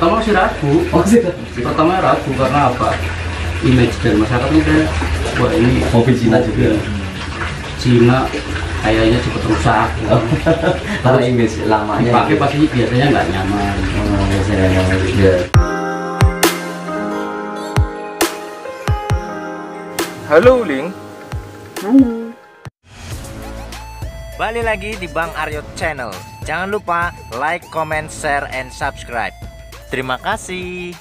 pertama masih ragu. Oh sih. Pertama ragu karena apa? Image dari masyarakat itu wah ini Mobil Cina juga. Cina kayaknya cepet rusak. Karena image lamanya Dipakai gitu. pasti biasanya nggak nyaman. Oh, biasanya nggak nyaman juga. Halo Wuling. Halo. Balik lagi di Bang Aryo Channel. Jangan lupa like, comment, share, and subscribe. Terima kasih.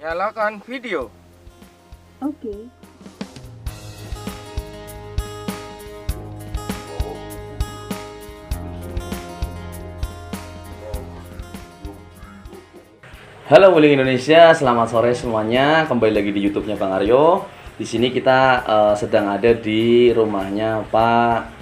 Nyalakan video. Oke. Halo Wuling Indonesia, selamat sore semuanya. Kembali lagi di YouTube-nya Bang Aryo. Di sini kita sedang ada di rumahnya Pak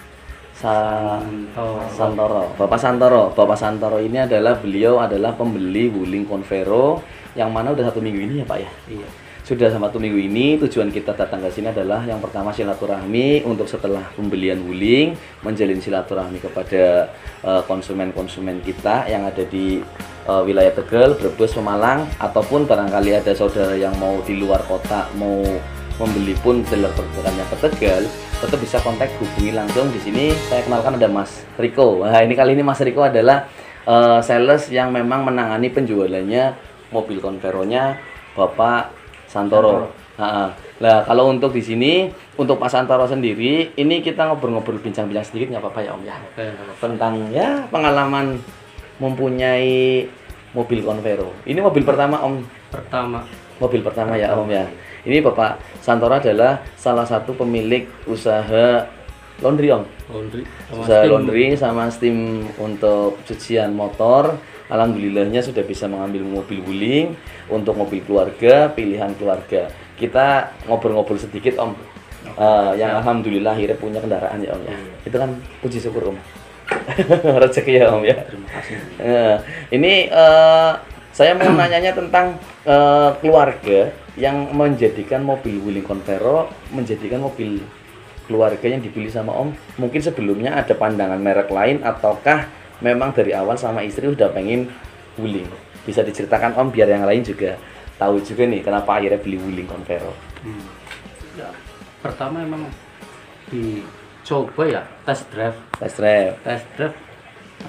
Santoro. Bapak Santoro. Bapak Santoro ini beliau adalah pembeli Wuling Convero yang mana udah 1 minggu ini ya Pak ya. Iya. Sudah sama 1 minggu ini. Tujuan kita datang ke sini adalah yang pertama silaturahmi untuk setelah pembelian Wuling, menjalin silaturahmi kepada konsumen-konsumen kita yang ada di wilayah Tegal, Brebes, Pemalang, ataupun barangkali ada saudara yang mau di luar kota mau membeli pun dealer terdekatnya ke Tegal, tetap bisa kontak, hubungi langsung di sini. Saya kenalkan ada Mas Riko. Nah, ini kali ini Mas Riko adalah sales yang memang menangani penjualannya mobil Convero-nya Bapak Santoro. Nah, kalau untuk di sini untuk Pak Santoro sendiri, ini kita ngobrol-ngobrol bincang-bincang sedikit nggak apa-apa ya Om ya. Oke. Tentang ya pengalaman mempunyai mobil Convero. Ini mobil pertama Om. Mobil pertama ya Om ya. Ini Bapak Santoro adalah salah satu pemilik usaha laundry Om. Usaha laundry sama steam untuk cucian motor. Alhamdulillahnya sudah bisa mengambil mobil Wuling untuk mobil keluarga, pilihan keluarga. Kita ngobrol-ngobrol sedikit Om. Yang alhamdulillah akhirnya punya kendaraan ya Om ya. Itu kan puji syukur Om. Rezeki ya Om ya. Terima kasih. Ini saya mau nanyanya tentang keluarga yang menjadikan mobil Wuling Convero menjadikan mobil keluarga yang dipilih sama Om. Mungkin sebelumnya ada pandangan merek lain ataukah memang dari awal sama istri udah pengen Wuling? Bisa diceritakan Om biar yang lain juga tahu juga nih kenapa akhirnya beli Wuling Convero. Ya, pertama emang dicoba ya test drive. Test drive.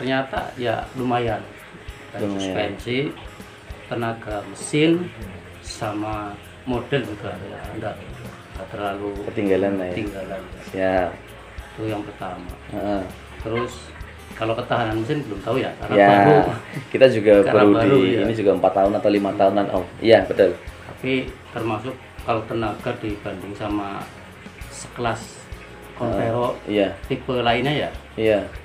Ternyata ya lumayan. Dari suspensi, tenaga mesin, sama model juga ya enggak terlalu Ketinggalan lah ya. ketinggalan. Siap. Itu yang pertama. Heeh. Terus kalau ketahanan mesin belum tahu ya karena Ya, baru. kita juga Karena baru baru, di ya. ini juga 4 tahun atau 5 tahunan Om. Iya betul. Tapi termasuk kalau tenaga dibanding sama sekelas Convero Iya. tipe lainnya ya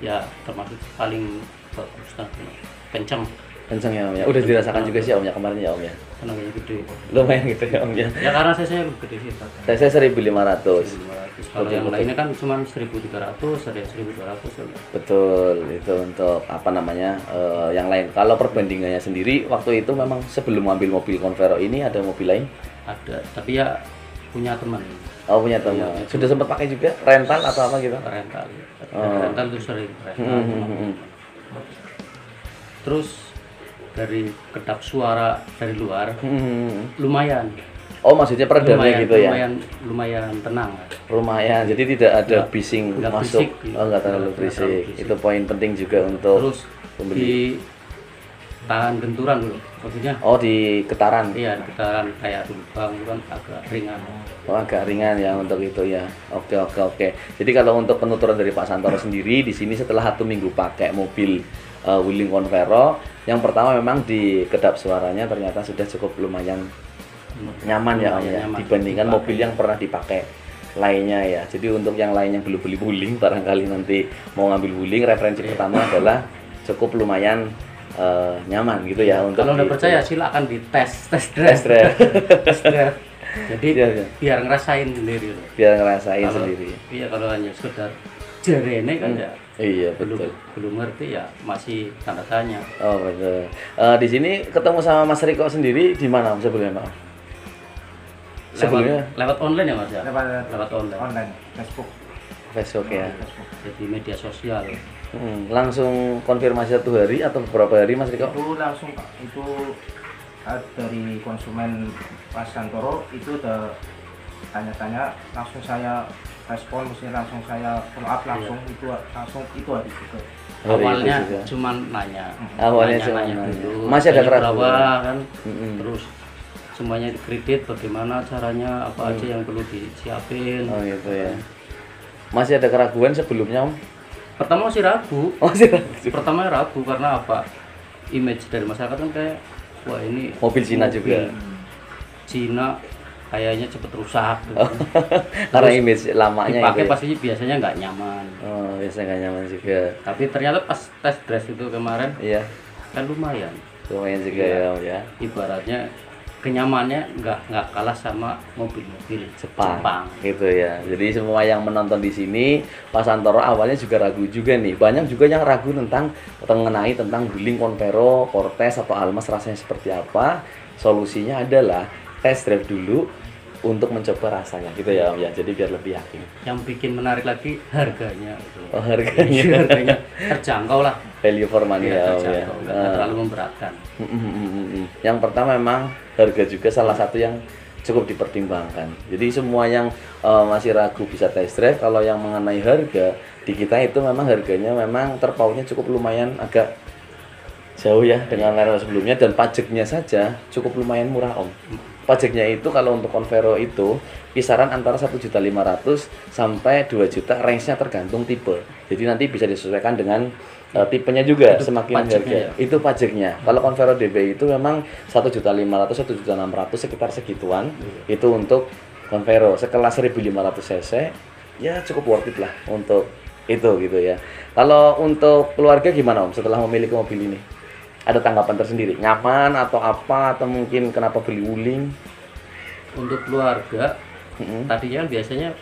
Iya. termasuk paling bagus dan kencang, Kenceng ya Om ya. Udah dirasakan juga sih Om ya kemarin ya Om ya. tenaganya gede. Lumayan gitu ya Om ya. Ya karena saya gede sih. Saya 1.500. Kalau yang lainnya kan cuma 1.300, ada 1.200 ya. Betul, itu untuk apa namanya yang lain. Kalau perbandingannya sendiri waktu itu memang sebelum ambil mobil Convero ini ada mobil lain? Ada, tapi ya punya teman Oh punya teman. Iya. Sudah sempat pakai juga rental atau apa gitu? rental. Oh. Rental itu sering rental. Terus dari kedap suara dari luar lumayan. Oh maksudnya peredamnya gitu ya? Lumayan tenang. Lumayan, jadi tidak ada Nggak- bising nggak masuk. berisik, gitu. Oh nggak terlalu Nggak berisik. terlalu berisik. Itu poin penting juga untuk Terus pembeli. di tahan benturan dulu, maksudnya. Oh di getaran. Iya, getaran kayak lubang itu kan agak ringan. Oh agak ringan ya untuk itu ya. Oke. Jadi kalau untuk penuturan dari Pak Santoro sendiri di sini setelah 1 minggu pakai mobil Wuling Convero, yang pertama memang di kedap suaranya ternyata sudah cukup lumayan nyaman ya Om ya, Nyaman. dibandingkan Dipakai. mobil yang pernah dipakai lainnya ya. Jadi untuk yang lain yang belum beli Wuling, barangkali nanti mau ngambil Wuling, referensi pertama adalah cukup lumayan nyaman gitu ya untuk Kalau udah di- percaya silakan dites test Test drive. drive. Test drive. Jadi Iya, iya. biar ngerasain sendiri loh. biar ngerasain Kalau- sendiri. Iya, kalau hanya sekedar jarene kan ya Iya belum betul. belum ngerti ya, masih tanda tanya. Oh betul. Di sini ketemu sama Mas Riko sendiri di mana Om sebelumnya Pak? Sebelumnya Lewat online ya Mas ya? Lewat Lewat online. online Facebook. Facebook ya. Jadi media sosial. Langsung konfirmasi 1 hari atau beberapa hari Mas Riko? Itu langsung Pak, itu dari konsumen Mas Santoro itu udah tanya-tanya, langsung saya respon, mesti langsung saya follow up langsung. Itu langsung itu hari juga. Awalnya Itu juga. cuman nanya. Awalnya cuma nanya. dulu. Masih ada Harganya keraguan. berapa kan? Mm-mm. Terus semuanya dikredit, bagaimana caranya, apa aja yang perlu disiapin. Oh gitu ya. Masih ada keraguan sebelumnya Om? Pertama masih ragu. Oh sih. Pertama ragu karena apa? Image dari masyarakat kan kayak wah ini Mobil Cina juga. Cina kayaknya cepet rusak gitu. Karena Terus image lamanya dipakai itu. Ya? pasti biasanya nggak nyaman. Oh, biasanya nggak nyaman juga. Tapi ternyata pas tes drive itu kemarin Iya, kan lumayan. lumayan juga Iya. ya Om ya. Ibaratnya kenyamannya nggak kalah sama mobil-mobil Jepang gitu ya. Jadi semua yang menonton di sini, Pak Santoro awalnya juga ragu juga nih. Banyak juga yang ragu mengenai tentang Wuling, Convero, Cortez atau Almas rasanya seperti apa. Solusinya adalah test drive dulu untuk mencoba rasanya gitu ya Om ya. Jadi biar lebih yakin. Yang bikin menarik lagi harganya gitu. Oh, harganya Harganya terjangkau lah. value for money Iya, ya Om ya. terjangkau, nggak terlalu memberatkan. Yang pertama memang harga juga salah satu yang cukup dipertimbangkan. Jadi semua yang masih ragu bisa test drive. Kalau yang mengenai harga di kita itu memang harganya memang terpautnya cukup lumayan agak jauh ya dengan merek sebelumnya, dan pajaknya saja cukup lumayan murah Om. Pajaknya itu kalau untuk Convero itu kisaran antara 1.500.000 sampai 2 juta, range-nya tergantung tipe. Jadi nanti bisa disesuaikan dengan tipenya juga, Itu semakin pajaknya harga. ya? Itu pajaknya. Kalau Convero DB itu memang 1.500.000, 1.600.000 sekitar segituan. Itu untuk Convero sekelas 1.500 cc ya cukup worth it lah untuk itu gitu ya. Kalau untuk keluarga gimana Om setelah memiliki mobil ini? Ada tanggapan tersendiri? Nyaman atau apa, atau mungkin kenapa beli Wuling? Untuk keluarga tadinya biasanya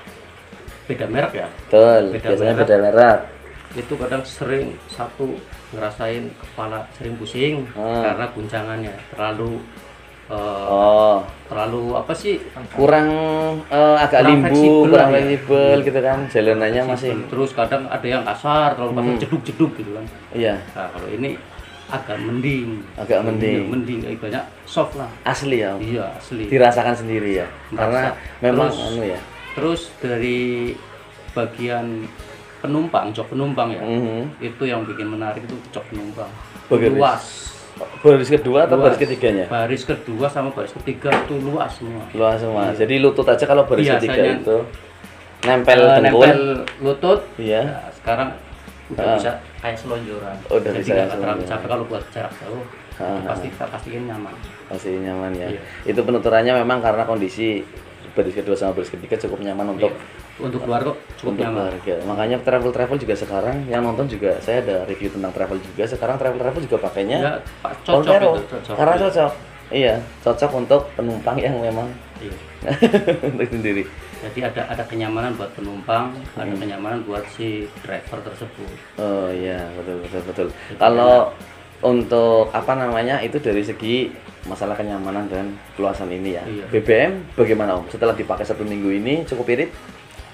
beda merek ya. Betul, Beda biasanya merek. beda merek. Itu kadang sering satu ngerasain kepala sering pusing karena guncangannya terlalu terlalu apa sih, Kurang agak Kurang limbu, fleksibel kurang lah ya. fleksibel gitu kan. Jalanannya masih terus kadang ada yang kasar, terlalu kasar, jeduk-jeduk gitu kan. iya, Nah, kalau ini agak mending. agak mending. Mending ibaratnya soft lah. Asli ya, Om. Iya, asli. Dirasakan sendiri ya. Karena Merasa. memang Terus- anu ya. Terus dari bagian penumpang, jok penumpang ya. Itu yang bikin menarik itu jok penumpang. Bagus. Luas. Baris kedua atau Luas. baris ketiganya? Baris kedua sama baris ketiga itu luas semua. Luas semua. Jadi lutut aja kalau baris ketiga Biasanya- itu nempel dengkul. Nempel lutut. Iya. Nah, sekarang udah bisa kayak selonjoran. Udah Jadi bisa nggak kayak terlalu selonjoran. capek kalau buat jarak jauh. Pasti kita pastiin nyaman. Pasti nyaman ya. Iya. Itu penuturannya memang karena kondisi baris kedua sama baris ketiga cukup nyaman untuk Untuk keluarga cukup untuk nyaman. keluarga. Makanya travel juga sekarang yang nonton juga, saya ada review tentang travel juga. Sekarang travel juga pakainya Ya, Pak, cocok Convero. itu, cocok. Karena cocok. Iya, cocok untuk penumpang yang memang Iya. untuk sendiri. Jadi ada kenyamanan buat penumpang, ada kenyamanan buat si driver tersebut. Oh iya, betul. Kalau untuk apa namanya itu dari segi masalah kenyamanan dan keluasan ini ya. Iya. BBM bagaimana Om? Setelah dipakai 1 minggu ini cukup irit?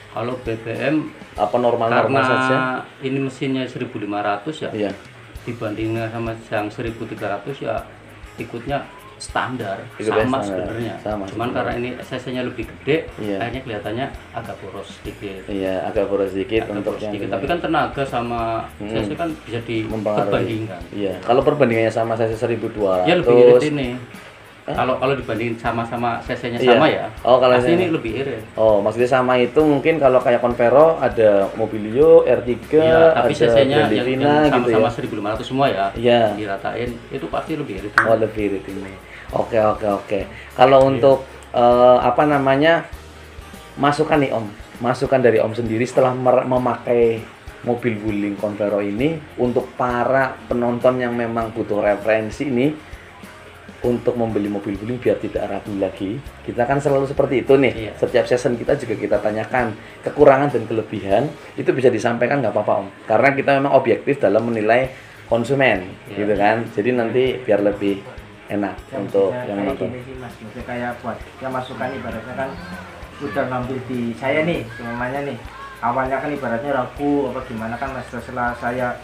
Kalau BBM Apa normal-normal karena saja? ini mesinnya 1.500 ya, Iya. dibandingkan sama yang 1.300 ya ikutnya standar, Ikutnya sama standar, sebenarnya. sama Cuman sebenarnya. karena ini cc-nya lebih gede, Iya. akhirnya kelihatannya agak boros sedikit. Iya, agak boros sedikit Agak untuk boros yang sedikit. Tapi kan tenaga sama cc kan bisa mempengaruhi. diperbandingkan. Iya, kalau perbandingannya sama saya 1.200. Ya lebih irit ini. Kalau dibandingin sama cc-nya Iya. sama ya. Oh, kalau pasti saya- ini lebih irit. Oh, maksudnya sama itu mungkin kalau kayak Convero ada Mobilio, R3, Iya, tapi ada cc-nya yang Grandivina gitu sama-sama ya. 1.500 semua ya. Iya. Diratain itu pasti lebih irit. Oh, lebih irit ini. Oke. Kalau untuk apa namanya? Masukan nih Om. Masukan dari Om sendiri setelah memakai mobil Wuling Convero ini untuk para penonton yang memang butuh referensi ini untuk membeli mobil Wuling biar tidak ragu lagi. Kita kan selalu seperti itu nih. Iya. Setiap season kita juga kita tanyakan kekurangan dan kelebihan, itu bisa disampaikan nggak apa-apa Om. Karena kita memang objektif dalam menilai konsumen, Iya. gitu kan. Jadi nanti biar lebih enak untuk maksudnya yang kayak menonton. gini sih Mas, maksudnya kayak buat yang masukan ibaratnya kan udah ngambil di saya nih, semuanya nih awalnya kan ibaratnya ragu apa gimana kan, Mas. Setelah saya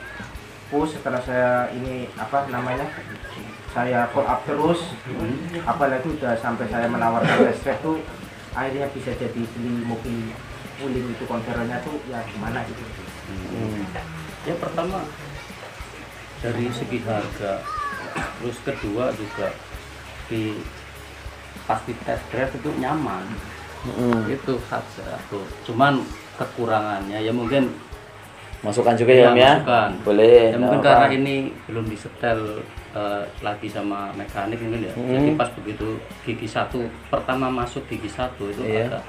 push, setelah saya ini apa namanya, saya follow up terus, apalagi udah sampai saya menawarkan test drive tuh, akhirnya bisa jadi beli mobil wuling itu konverternya tuh ya gimana gitu. Ya pertama dari segi harga, terus kedua juga di pasti test drive itu nyaman. Itu saja tuh. Cuman kekurangannya ya mungkin Masukan juga ya Om ya. masukan. Boleh. Ya mungkin nggak karena apa-apa. ini belum disetel lagi sama mekanik mungkin ya. Jadi pas begitu gigi satu pertama masuk gigi satu itu Iya.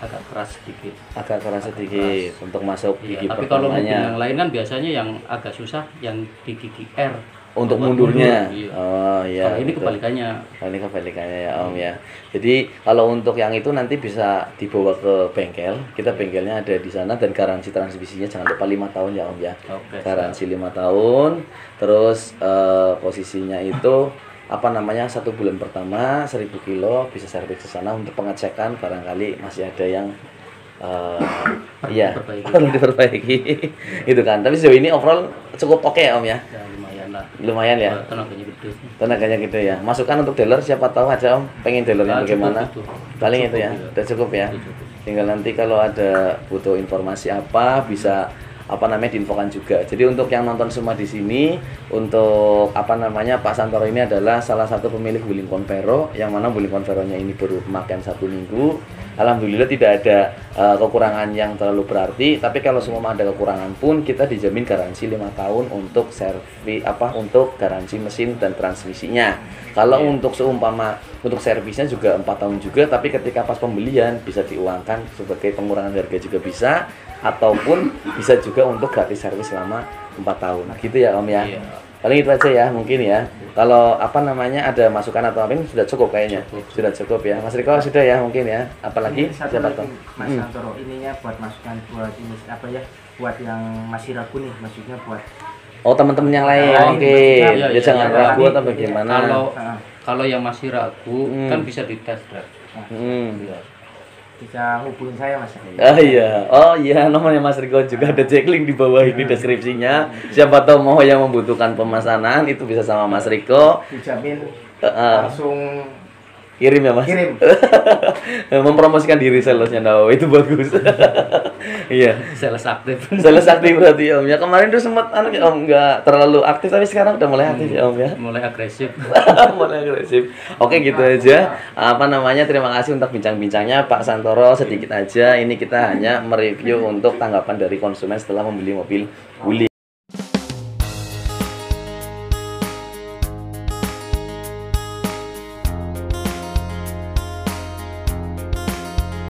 agak keras sedikit. agak keras sedikit untuk masuk Iya, gigi tapi kalau mobil pertamanya. yang lain kan biasanya yang agak susah yang di gigi R Untuk buat mundurnya. mundur, iya. Oh iya. Kalau ini betul. kebalikannya. Nah, ini kebalikannya ya Om ya. Jadi kalau untuk yang itu nanti bisa dibawa ke bengkel. Kita bengkelnya ada di sana dan garansi transmisinya jangan lupa 5 tahun ya Om ya. Oke, Garansi 5 tahun. Terus posisinya itu apa namanya 1 bulan pertama 1000 kilo bisa servis ke sana untuk pengecekan, barangkali masih ada yang iya diperbaiki. perlu diperbaiki. Itu kan. Tapi sejauh ini overall cukup oke ya Om ya. Ya lumayan lah. Lumayan ya. Tenaganya gede. Tenaganya gitu ya. Masukan untuk dealer siapa tahu aja Om, pengen dealernya Ah, bagaimana. cukup itu. Paling Cukup itu ya. itu. Udah cukup ya. Itu cukup. Tinggal nanti kalau ada butuh informasi apa bisa apa namanya diinfokan juga. Jadi untuk yang nonton semua di sini, untuk apa namanya Pak Santoro ini adalah salah satu pemilik Wuling Convero, yang mana Wuling Convero-nya ini baru pemakaian 1 minggu. Alhamdulillah tidak ada kekurangan yang terlalu berarti, tapi kalau semua ada kekurangan pun kita dijamin garansi 5 tahun untuk servis untuk garansi mesin dan transmisinya. Kalau untuk seumpama untuk servisnya juga 4 tahun juga, tapi ketika pas pembelian bisa diuangkan sebagai pengurangan harga juga bisa, ataupun bisa juga untuk gratis servis selama 4 tahun. Gitu ya Om ya. Iya. Paling itu aja ya mungkin ya. Kalau apa namanya ada masukan atau apa ini sudah cukup kayaknya. Cukup. Sudah cukup ya. Mas Riko sudah ya mungkin ya. Apalagi Ini satu siapa lagi, tahu. Mas Santoro, ininya buat masukan buat ini apa ya, buat yang masih ragu nih, maksudnya buat Oh teman-teman yang lain. Lain, Oke. maksudnya, Ya iya, jangan iya, ragu iya. atau bagaimana. Kalau yang masih ragu kan bisa di test drive. Iya. bisa hubungin saya Mas. Ah iya. Oh iya, nomornya Mas Riko juga ada link di bawah ini deskripsinya. Siapa tahu mau yang membutuhkan pemesanan itu bisa sama Mas Riko. Dijamin Heeh. langsung Kirim ya Mas. kirim. Mempromosikan diri salesnya. Nah, itu bagus. Iya. Sales aktif. Sales aktif berarti Om ya. Kemarin tuh sempat Om nggak terlalu aktif, tapi sekarang udah mulai aktif ya Om ya. Mulai agresif. Mulai agresif. Oke gitu aja. Apa namanya? Terima kasih untuk bincang-bincangnya Pak Santoro. Sedikit aja. Ini kita hanya mereview untuk tanggapan dari konsumen setelah membeli mobil Wuling.